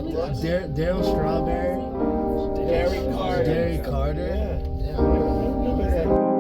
Daryl Strawberry. Derek Carter. Yeah. I remember that.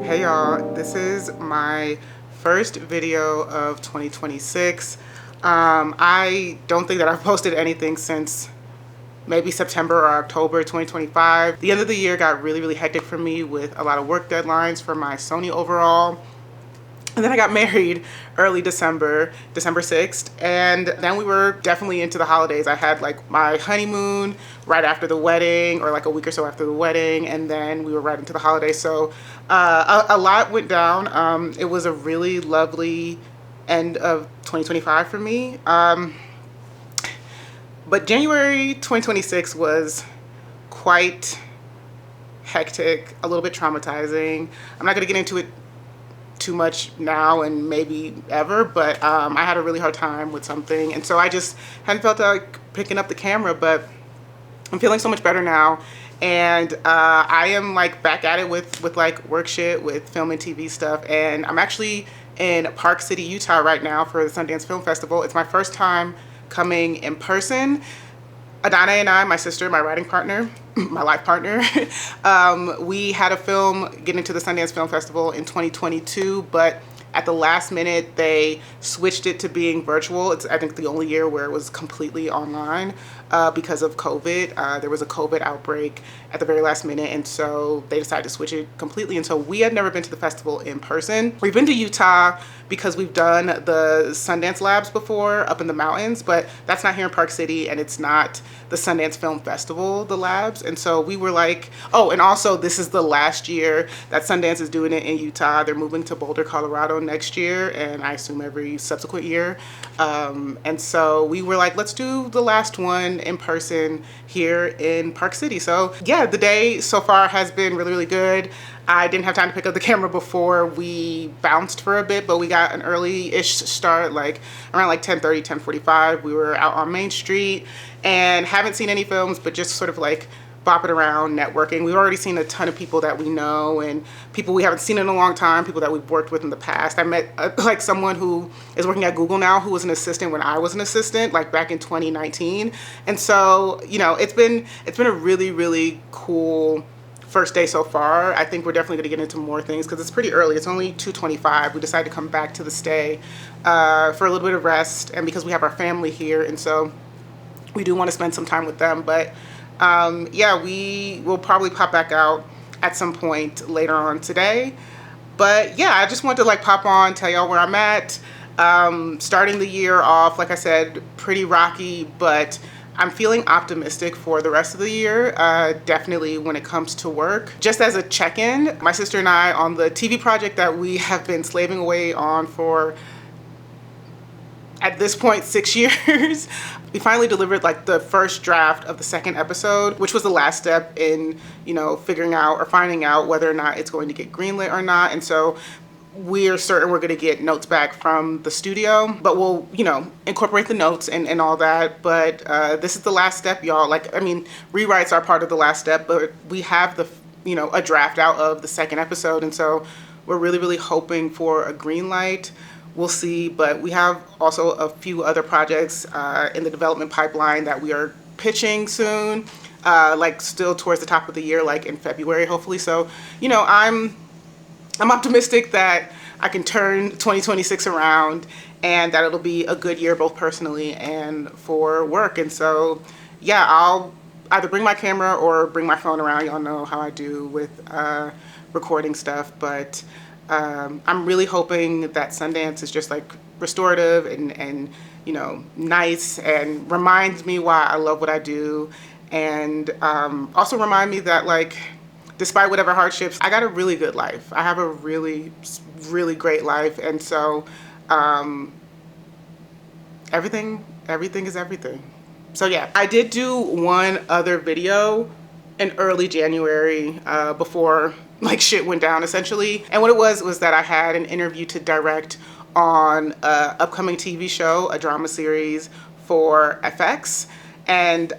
Hey y'all, this is my first video of 2026. I don't think that I've posted anything since maybe September or October 2025. The end of the year got really hectic for me with a lot of work deadlines for my Sony overall. And then I got married early December 6th. And then we were definitely into the holidays. I had like my honeymoon right after the wedding, or like a week or so after the wedding. And then we were right into the holidays. So a lot went down. It was a really lovely end of 2025 for me. But January 2026 was quite hectic, a little bit traumatizing. I'm not gonna get into it too much now and maybe ever, but I had a really hard time with something, and so I just hadn't felt like picking up the camera, but I'm feeling so much better now. And I am like back at it with like work shit, with film and TV stuff. And I'm actually in Park City, Utah right now for the Sundance Film Festival. It's my first time coming in person. Adana and I, my sister, my writing partner, my life partner, we had a film get into the Sundance Film Festival in 2022, but at the last minute they switched it to being virtual. It's, I think, the only year where it was completely online because of COVID. There was a COVID outbreak at the very last minute, and so they decided to switch it completely. And so we had never been to the festival in person. We've been to Utah because we've done the Sundance Labs before up in the mountains, but that's not here in Park City, and it's not the Sundance Film Festival, the labs. And so we were like, oh, and also this is the last year that Sundance is doing it in Utah. They're moving to Boulder, Colorado next year, and I assume every subsequent year. And so we were like, let's do the last one in person here in Park City. So yeah, the day so far has been really good. I didn't have time to pick up the camera before we bounced for a bit, but we got an early-ish start, like around like 10:30, 10:45. We were out on Main Street and haven't seen any films, but just sort of like bopping around, networking. We've already seen a ton of people that we know and people we haven't seen in a long time, people that we've worked with in the past. I met like someone who is working at Google now, who was an assistant when I was an assistant, like back in 2019. And so, you know, it's been a really cool first day so far. I think we're definitely going to get into more things because it's pretty early. It's only 2:25. We decided to come back to the stay for a little bit of rest, and because we have our family here, and so we do want to spend some time with them. But yeah, we will probably pop back out at some point later on today. But yeah, I just wanted to like pop on, tell y'all where I'm at. Starting the year off, like I said, pretty rocky, but I'm feeling optimistic for the rest of the year, definitely when it comes to work. Just as a check-in, my sister and I, on the TV project that we have been slaving away on for, at this point, 6 years, we finally delivered like the first draft of the second episode, which was the last step in, you know, figuring out or finding out whether or not it's going to get greenlit or not. And so we're certain we're going to get notes back from the studio, but we'll, you know, incorporate the notes and all that. But this is the last step, y'all. Like, I mean, rewrites are part of the last step, but we have the, you know, a draft out of the second episode. And so we're really, really hoping for a green light. We'll see. But we have also a few other projects in the development pipeline that we are pitching soon, like still towards the top of the year, like in February, hopefully. So, you know, I'm optimistic that I can turn 2026 around and that it'll be a good year both personally and for work. And so, yeah, I'll either bring my camera or bring my phone around. Y'all know how I do with recording stuff. But I'm really hoping that Sundance is just like restorative and you know, nice and reminds me why I love what I do. And also remind me that, like, despite whatever hardships, I got a really good life. I have a really, really great life. And so everything is everything. So yeah, I did do one other video in early January before like shit went down essentially. And what it was that I had an interview to direct on an upcoming TV show, a drama series for FX. And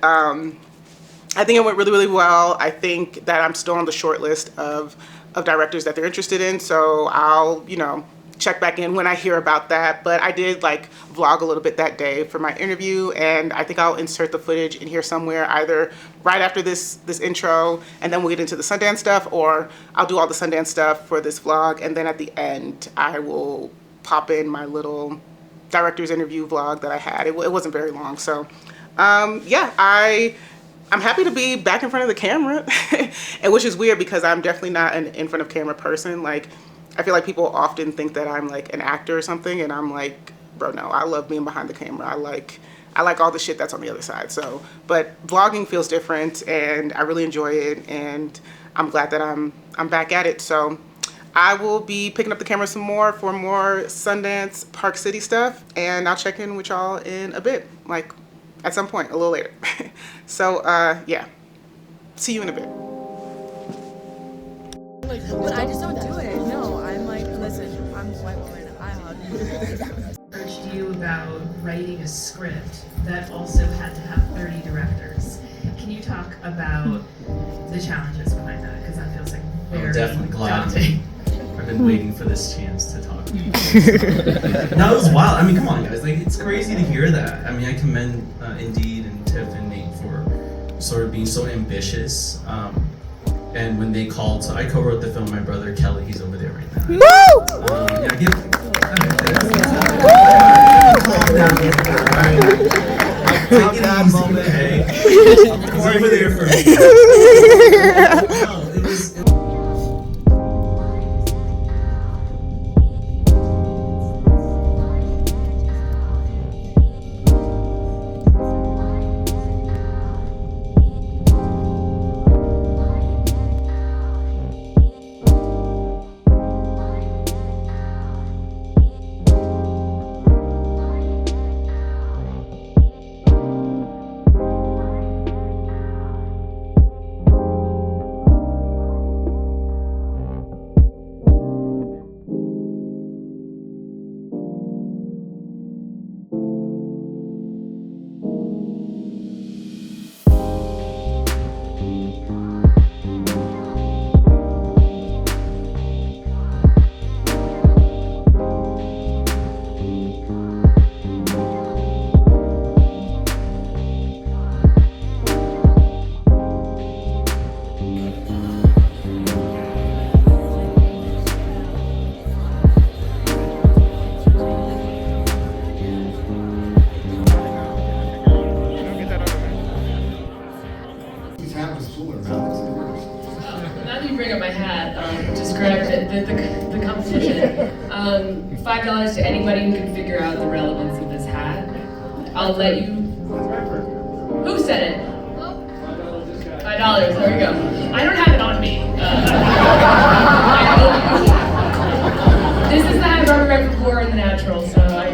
I think it went really, really well. I think that I'm still on the short list of directors that they're interested in. So I'll, you know, check back in when I hear about that. But I did like vlog a little bit that day for my interview, and I think I'll insert the footage in here somewhere, either right after this intro, and then we'll get into the Sundance stuff, or I'll do all the Sundance stuff for this vlog, and then at the end I will pop in my little director's interview vlog that I had. It wasn't very long. So yeah, I'm happy to be back in front of the camera, and which is weird because I'm definitely not an in front of camera person. Like, I feel like people often think that I'm like an actor or something, and I'm like, bro, no, I love being behind the camera. I like all the shit that's on the other side. So, but vlogging feels different, and I really enjoy it, and I'm glad that I'm back at it. So I will be picking up the camera some more for more Sundance Park City stuff, and I'll check in with y'all in a bit, like at some point, a little later. So yeah, see you in a bit. But I just don't do it. No, I'm like, listen, I'm a white woman. I hug. Urged you about writing a script that also had to have 30 directors. Can you talk about the challenges behind that? Because that feels like very definitely glad. daunting. I've been waiting for this chance to talk to you. That was wild. I mean, come on, guys. Like, it's crazy to hear that. I mean, I commend Indeed and Tiff and Nate for sort of being so ambitious. And when they called, so I co-wrote the film. My brother Kelly, he's over there right now. Woo! Yeah, give. Take it easy, Okay. He's over there for me. No, it was. Now that you bring up my hat, describe the competition. $5 to anybody who can figure out the relevance of this hat. I'll let you. Who said it? $5. There we go. I don't have it on me. This is the hat Robert read before in the natural, so I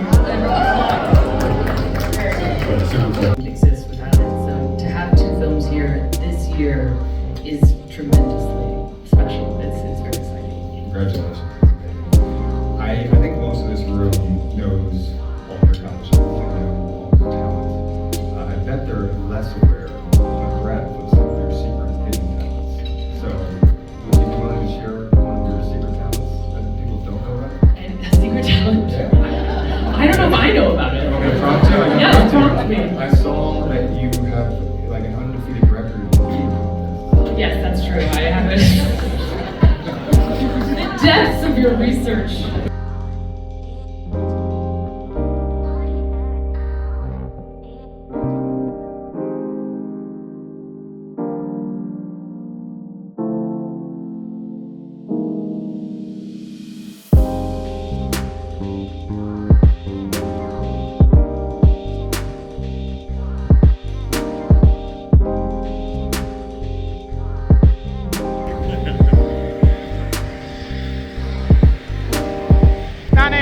exist without it. So to have two films here this year is tremendously special. It's very exciting. Congratulations. I think most of this room knows all your accomplishments, all your talent. I bet they're less aware of the breadth of some of your secret hidden talents. So, would you be willing to share one of your secret talents that people don't know about? And a secret talent? Yeah. I don't know if I know about it. Okay, prompt you. Yeah, prompt me. I saw that you have like an undefeated record in eating contests. Yes, that's true. I have it. The depths of your research.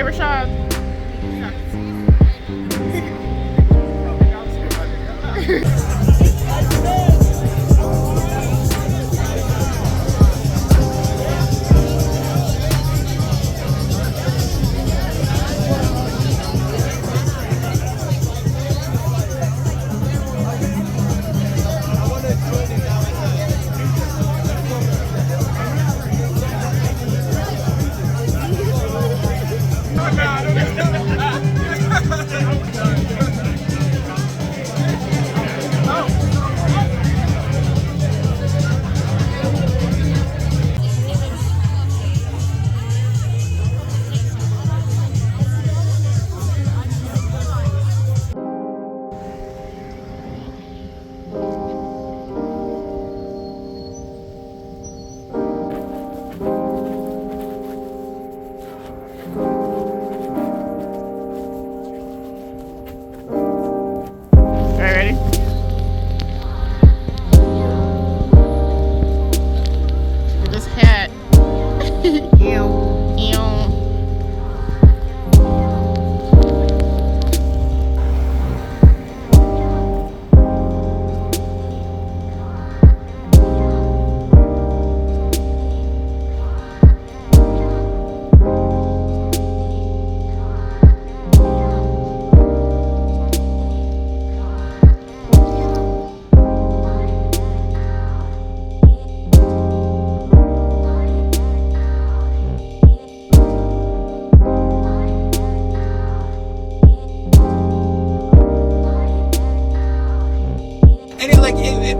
Rashad.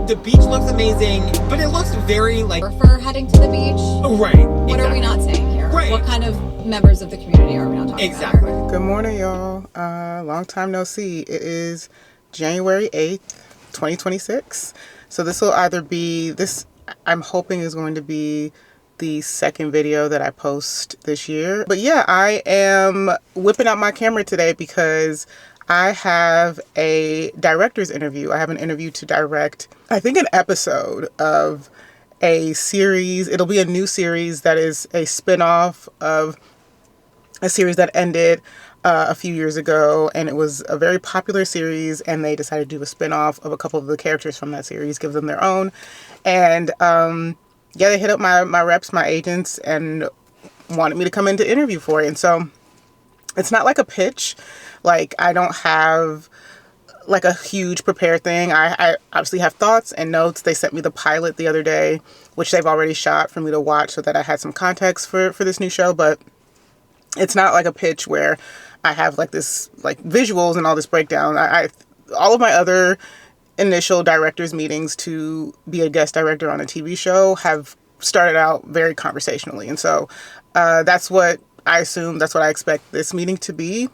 The beach looks amazing, but it looks very like for heading to the beach. Oh, right. What are we not saying here? Right. What kind of members of the community are we not talking about? Exactly. Good morning, y'all. Long time no see. It is January 8th, 2026. So this will either be this. I'm hoping is going to be the second video that I post this year. But yeah, I am whipping out my camera today because I have a director's interview. I have an interview to direct, I think, an episode of a series. It'll be a new series that is a spinoff of a series that ended a few years ago, and it was a very popular series, and they decided to do a spinoff of a couple of the characters from that series, give them their own. And yeah, they hit up my reps, my agents, and wanted me to come in to interview for it. And so it's not like a pitch. Like, I don't have like a huge prepared thing. I obviously have thoughts and notes. They sent me the pilot the other day, which they've already shot for me to watch so that I had some context for this new show. But it's not like a pitch where I have like this like visuals and all this breakdown. All of my other initial directors meetings to be a guest director on a TV show have started out very conversationally. And so that's what I assume, that's what I expect this meeting to be.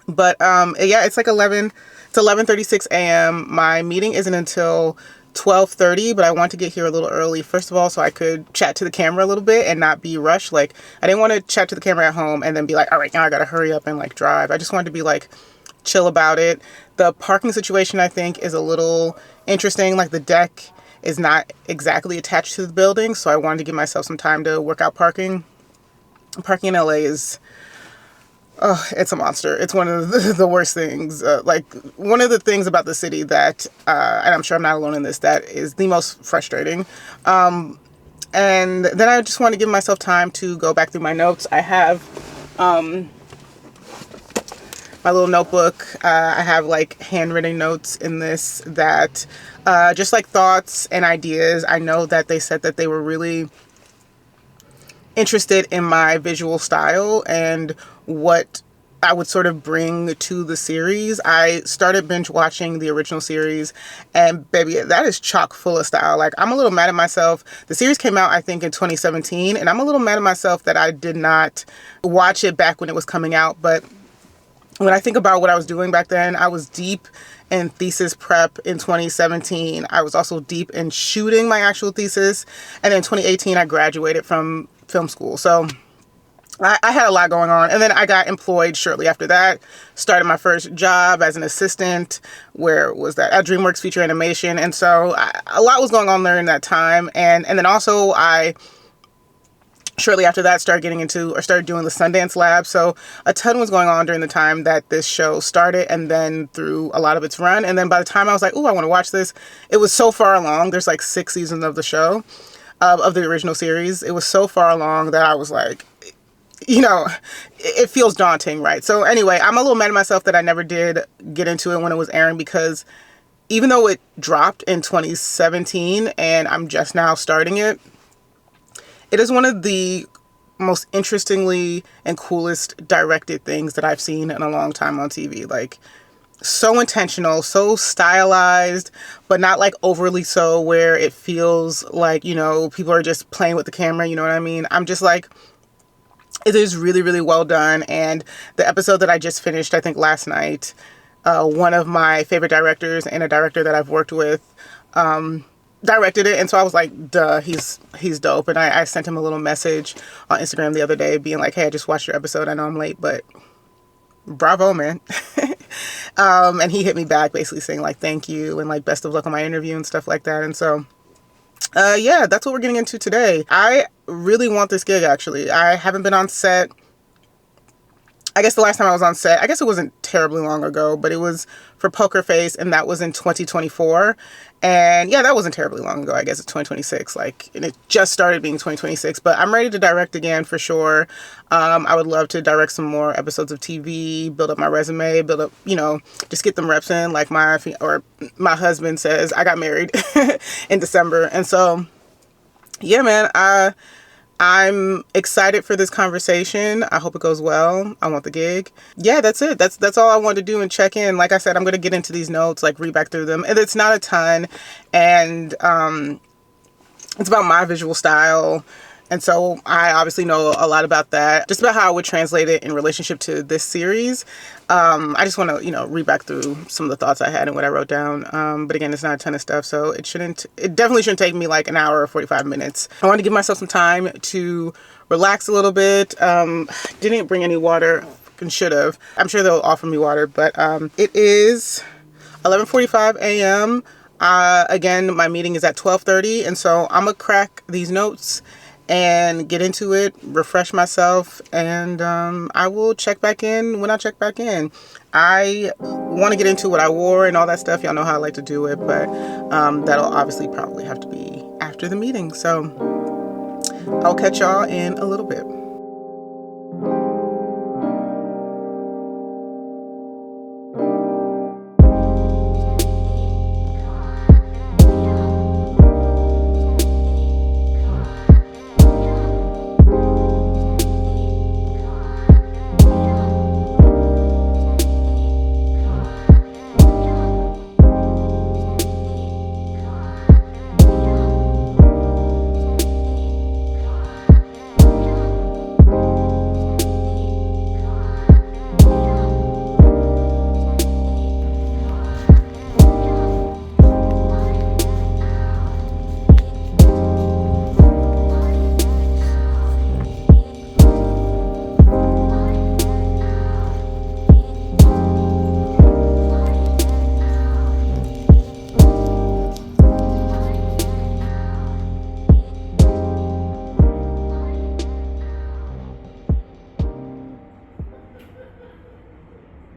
But yeah, it's like 11:36 a.m. My meeting isn't until 12:30, but I want to get here a little early. First of all, so I could chat to the camera a little bit and not be rushed. Like, I didn't want to chat to the camera at home and then be like, all right, now I got to hurry up and like drive. I just wanted to be like chill about it. The parking situation, I think, is a little interesting. Like, the deck is not exactly attached to the building, so I wanted to give myself some time to work out parking. Parking in LA is, oh, it's a monster. It's one of the worst things. Like, one of the things about the city that, and I'm sure I'm not alone in this, that is the most frustrating. And then I just want to give myself time to go back through my notes. I have my little notebook. I have like handwritten notes in this that just like thoughts and ideas. I know that they said that they were really interested in my visual style and what I would sort of bring to the series. I started binge watching the original series, and baby, that is chock full of style. Like, I'm a little mad at myself. The series came out, I think, in 2017, and I'm a little mad at myself that I did not watch it back when it was coming out. But when I think about what I was doing back then, I was deep in thesis prep in 2017. I was also deep in shooting my actual thesis. And then in 2018, I graduated from film school. So I had a lot going on. And then I got employed shortly after that. Started my first job as an assistant. Where was that? At DreamWorks Feature Animation. And so a lot was going on there in that time. And then also I shortly after that started doing the Sundance Lab. So a ton was going on during the time that this show started, and then through a lot of its run. And then by the time I was like, oh, I want to watch this, it was so far along. There's like 6 seasons of the show, of the original series. It was so far along that I was like, you know, it feels daunting, right? So anyway, I'm a little mad at myself that I never did get into it when it was airing, because even though it dropped in 2017 and I'm just now starting it, it is one of the most interestingly and coolest directed things that I've seen in a long time on TV. Like, so intentional, so stylized, but not like overly so where it feels like, you know, people are just playing with the camera, you know what I mean? I'm just like, it is really, really well done. And the episode that I just finished, I think last night, one of my favorite directors and a director that I've worked with, directed it. And so I was like, duh, he's dope. And I sent him a little message on Instagram the other day being like, hey, I just watched your episode. I know I'm late, but bravo, man. And he hit me back basically saying like, thank you, and like, best of luck on my interview and stuff like that. And so yeah, that's what we're getting into today. I really want this gig, actually. I haven't been on set. I guess the last time I was on set, I guess it wasn't terribly long ago, but it was for Poker Face, and that was in 2024. And yeah, that wasn't terribly long ago. I guess it's 2026, like, and it just started being 2026, but I'm ready to direct again for sure. I would love to direct some more episodes of TV, build up my resume, build up, you know, just get them reps in. Like my husband says, I got married in December. And so, yeah, man, I'm excited for this conversation. I hope it goes well. I want the gig. Yeah, that's it. That's all I wanted to do and check in. Like I said, I'm going to get into these notes, like read back through them. And it's not a ton. And it's about my visual style. And so I obviously know a lot about that. Just about how I would translate it in relationship to this series. I just want to, you know, read back through some of the thoughts I had and what I wrote down. But again, it's not a ton of stuff, so it definitely shouldn't take me like an hour or 45 minutes. I want to give myself some time to relax a little bit. Didn't bring any water. And should have. I'm sure they'll offer me water, but it is 11:45 a.m. Again, my meeting is at 12:30, and so I'm gonna crack these notes and get into it, refresh myself, and I will check back in when I check back in. I want to get into what I wore and all that stuff. Y'all know how I like to do it, but that'll obviously probably have to be after the meeting. So I'll catch y'all in a little bit.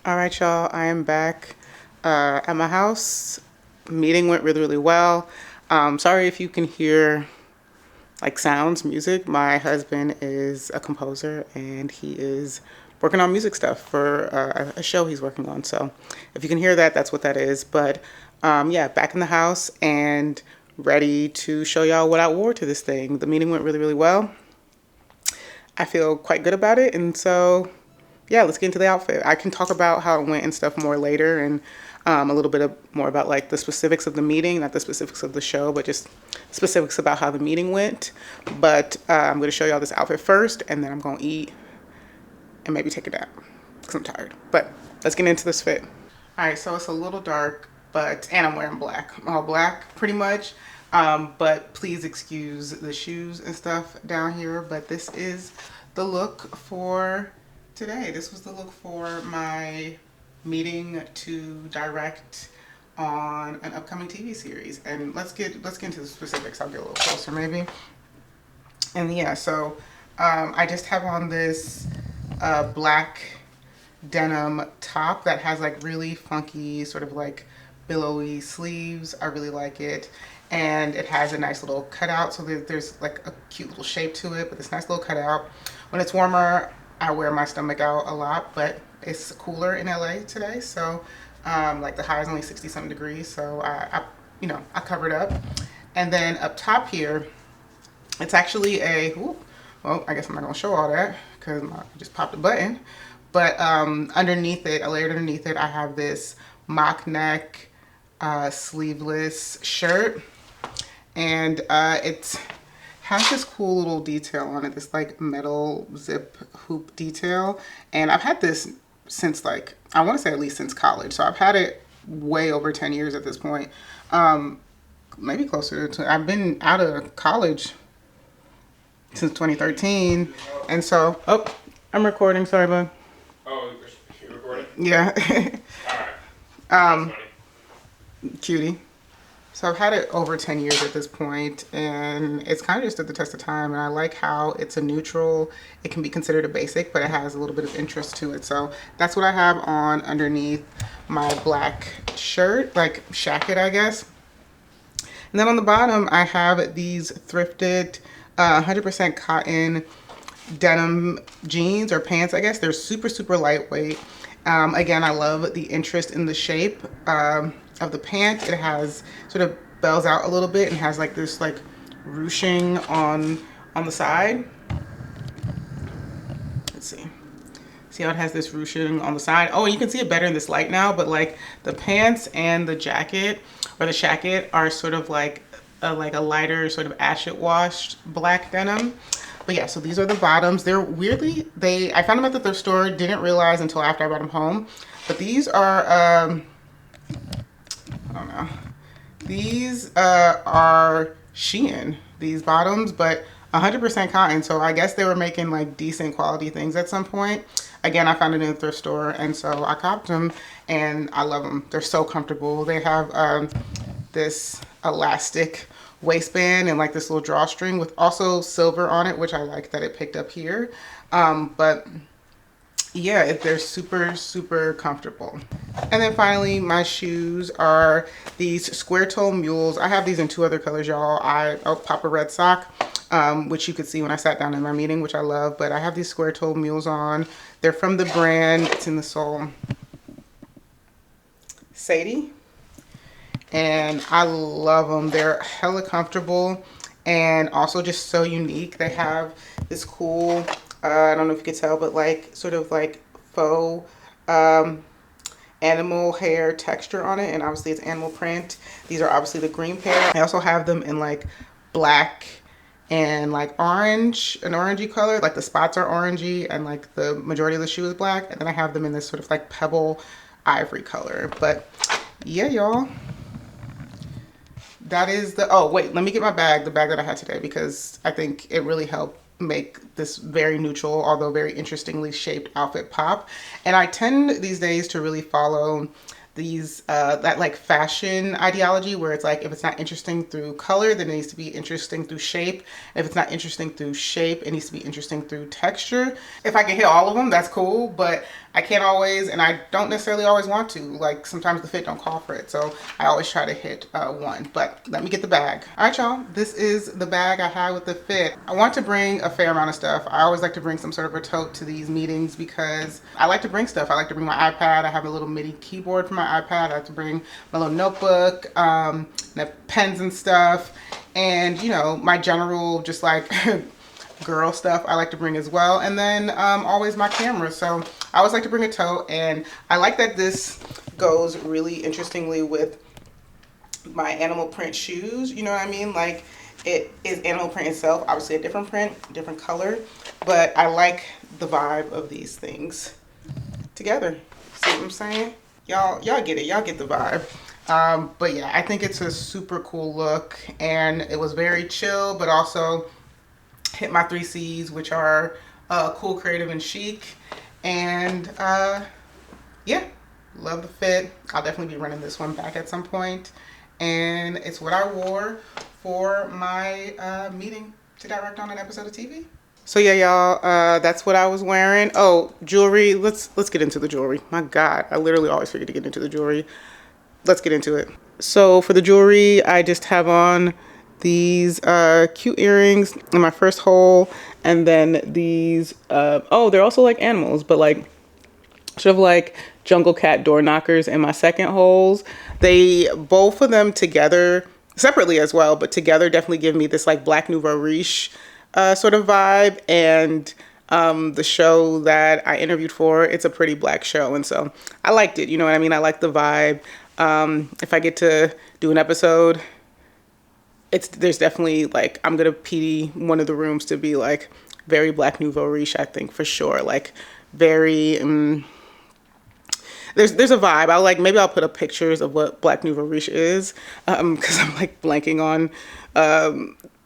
All right, y'all, I am back at my house. Meeting went really, really well. Sorry if you can hear like sounds, music. My husband is a composer and he is working on music stuff for a show he's working on. So if you can hear that, that's what that is. But yeah, back in the house and ready to show y'all what I wore to this thing. The meeting went really, really well. I feel quite good about it. And so yeah, let's get into the outfit. I can talk about how it went and stuff more later, and a little bit more about like the specifics of the meeting, not the specifics of the show, but just specifics about how the meeting went. But I'm gonna show y'all this outfit first, and then I'm gonna eat and maybe take a nap because I'm tired. But let's get into this fit. All right, so it's a little dark, and I'm wearing black, all black pretty much. But please excuse the shoes and stuff down here. But this is the look for today. This was the look for my meeting to direct on an upcoming TV series. And let's get into the specifics. I'll get a little closer maybe. And yeah, so I just have on this black denim top that has like really funky sort of like billowy sleeves. I really like it. And it has a nice little cutout, so there's like a cute little shape to it, but this nice little cutout. When it's warmer, I wear my stomach out a lot, but it's cooler in LA today, so like the high is only 60-something degrees, so I covered up. And then up top here, it's actually well, I guess I'm not gonna show all that because I just popped a button. But underneath it, layered underneath it, I have this mock neck sleeveless shirt, and it has this cool little detail on it, this like metal zip hoop detail. And I've had this since like, I want to say at least since college. So I've had it way over 10 years at this point. Maybe closer to, I've been out of college since 2013. And so, oh, I'm recording, sorry, bud. Oh, you're recording? Yeah. All right. Cutie. So I've had it over 10 years at this point, and it's kind of just stood the test of time. And I like how it's a neutral. It can be considered a basic, but it has a little bit of interest to it. So that's what I have on underneath my black shirt, like shacket, I guess. And then on the bottom, I have these thrifted 100% cotton denim jeans or pants, I guess. They're super, super lightweight. Again, I love the interest in the shape of the pant. It has sort of bells out a little bit and has like this like ruching on the side. Let's see how it has this ruching on the side. Oh, and you can see it better in this light now, but like the pants and the jacket or the shacket are sort of like a lighter sort of acid washed black denim. But yeah, so these are the bottoms. They're weirdly, I found them at the thrift store, didn't realize until after I brought them home, but these are I don't know. These are Shein, these bottoms, but 100% cotton. So I guess they were making like decent quality things at some point. Again, I found it in the thrift store, and so I copped them, and I love them. They're so comfortable. They have this elastic waistband and like this little drawstring with also silver on it, which I like that it picked up here. But yeah, they're super, super comfortable. And then finally, my shoes are these square toe mules. I have these in 2 other colors, y'all. I'll pop a red sock, which you could see when I sat down in my meeting, which I love. But I have these square toe mules on. They're from the brand, it's in the sole, Sadie. And I love them. They're hella comfortable and also just so unique. They have this cool, I don't know if you could tell, but like sort of like faux animal hair texture on it, and obviously it's animal print. These are obviously the green pair. I also have them in like black and like orange, an orangey color, like the spots are orangey and like the majority of the shoe is black. And then I have them in this sort of like pebble ivory color. But yeah, y'all, that is the, oh wait, let me get my bag, the bag that I had today, because I think it really helped make this very neutral, although very interestingly shaped outfit pop. And I tend these days to really follow these that like fashion ideology where it's like, if it's not interesting through color, then it needs to be interesting through shape. If it's not interesting through shape, it needs to be interesting through texture. If I can hit all of them, that's cool, but I can't always, and I don't necessarily always want to. Like sometimes the fit don't call for it, so I always try to hit one. But let me get the bag. All right, y'all. This is the bag I had with the fit. I want to bring a fair amount of stuff. I always like to bring some sort of a tote to these meetings because I like to bring stuff. I like to bring my iPad. I have a little MIDI keyboard for my iPad. I like to bring my little notebook, the pens and stuff, and you know, my general just like girl stuff I like to bring as well, and then always my camera. So I always like to bring a tote, and I like that this goes really interestingly with my animal print shoes. You know what I mean? Like it is animal print itself, obviously a different print, different color, but I like the vibe of these things together. See what I'm saying? Y'all get it. Y'all get the vibe. But yeah, I think it's a super cool look, and it was very chill, but also hit my 3 C's, which are cool, creative, and chic. And yeah, love the fit. I'll definitely be running this one back at some point. And it's what I wore for my meeting to direct on an episode of TV. So yeah, y'all, that's what I was wearing. Oh, jewelry. Let's get into the jewelry. My God, I literally always forget to get into the jewelry. Let's get into it. So for the jewelry, I just have on these cute earrings in my first hole, and then these oh, they're also like animals, but like sort of like jungle cat door knockers in my second holes. They, both of them together, separately as well, but together definitely give me this like Black Nouveau Riche sort of vibe. And the show that I interviewed for, it's a pretty black show, and so I liked it. You know what I mean? I like the vibe. If I get to do an episode, there's definitely like, I'm gonna PD one of the rooms to be like very Black Nouveau Riche, I think, for sure. Like very there's a vibe. Maybe I'll put up pictures of what Black Nouveau Riche is, because I'm like blanking on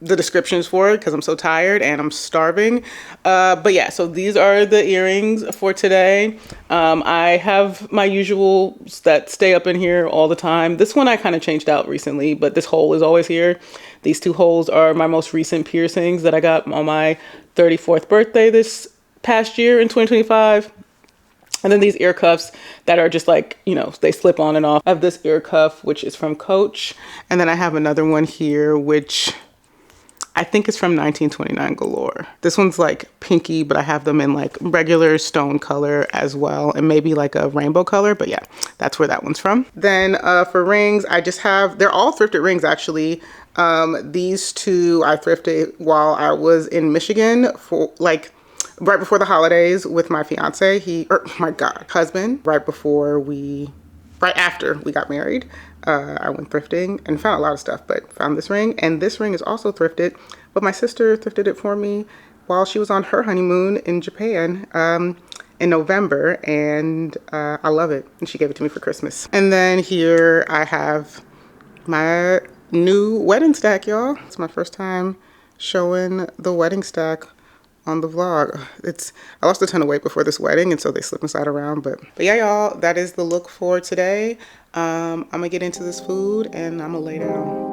the descriptions for it because I'm so tired and I'm starving. But yeah, so these are the earrings for today. I have my usuals that stay up in here all the time. This one I kind of changed out recently, but this hole is always here. These 2 holes are my most recent piercings that I got on my 34th birthday this past year in 2025. And then these ear cuffs that are just like, you know, they slip on and off. I have this ear cuff, which is from Coach. And then I have another one here, which I think it's from 1929 Galore. This one's like pinky, but I have them in like regular stone color as well, and maybe like a rainbow color, but yeah, that's where that one's from. Then for rings, I just have, they're all thrifted rings actually. These 2 I thrifted while I was in Michigan for like right before the holidays with my fiance, husband, right after we got married. I went thrifting and found a lot of stuff, but found this ring, and this ring is also thrifted, but my sister thrifted it for me while she was on her honeymoon in Japan in November, and I love it, and she gave it to me for Christmas. And then here I have my new wedding stack, y'all. It's my first time showing the wedding stack on the vlog. I lost a ton of weight before this wedding, and so they slip and slide around, but yeah, y'all, that is the look for today. I'm gonna get into this food and I'm gonna lay down.